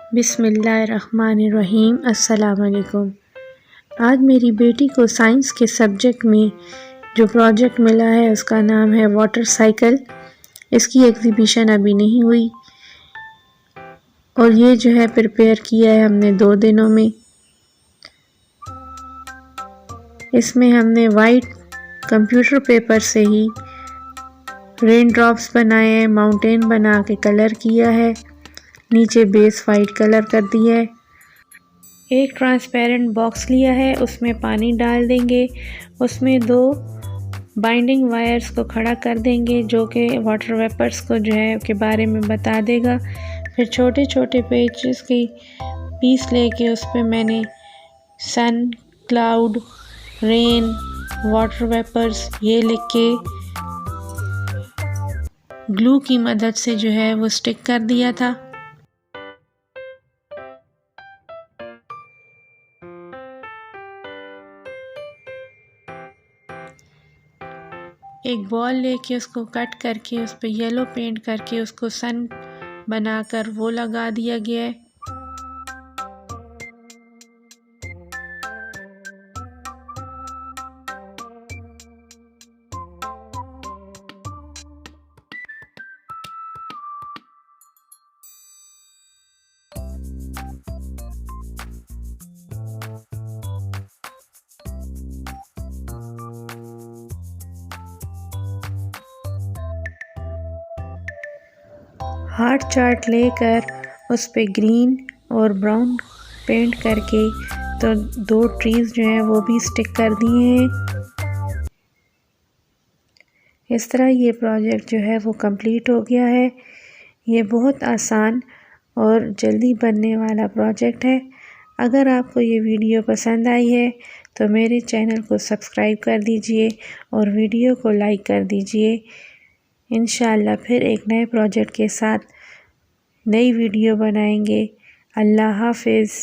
बिस्मिल्लाहिर्रहमानिर्रहीम। अस्सलाम वालेकुम। आज मेरी बेटी को साइंस के सब्जेक्ट में जो प्रोजेक्ट मिला है उसका नाम है वाटर साइकिल। इसकी एग्ज़िबिशन अभी नहीं हुई और ये जो है प्रिपेयर किया है हमने 2 दिनों में। इसमें हमने वाइट कंप्यूटर पेपर से ही रेन ड्रॉप्स बनाए हैं, माउंटेन बना के कलर किया है, नीचे बेस वाइट कलर कर दिया है। एक ट्रांसपेरेंट बॉक्स लिया है, उसमें पानी डाल देंगे, उसमें 2 बाइंडिंग वायर्स को खड़ा कर देंगे जो कि वाटर वेपर्स को जो है के बारे में बता देगा। फिर छोटे छोटे पेजेस की पीस लेके उस पर मैंने सन, क्लाउड, रेन, वाटर वेपर्स ये लिख के ग्लू की मदद से जो है वो स्टिक कर दिया था। एक बॉल लेके उसको कट करके उस पर येलो पेंट करके उसको सन बनाकर वो लगा दिया गया है। हार्ट चार्ट लेकर उस पे ग्रीन और ब्राउन पेंट करके तो 2 ट्रीज जो हैं वो भी स्टिक कर दिए हैं। इस तरह ये प्रोजेक्ट जो है वो कंप्लीट हो गया है। ये बहुत आसान और जल्दी बनने वाला प्रोजेक्ट है। अगर आपको ये वीडियो पसंद आई है तो मेरे चैनल को सब्सक्राइब कर दीजिए और वीडियो को लाइक कर दीजिए। इंशाअल्लाह फिर एक नए प्रोजेक्ट के साथ नई वीडियो बनाएंगे। अल्लाह हाफ़िज़।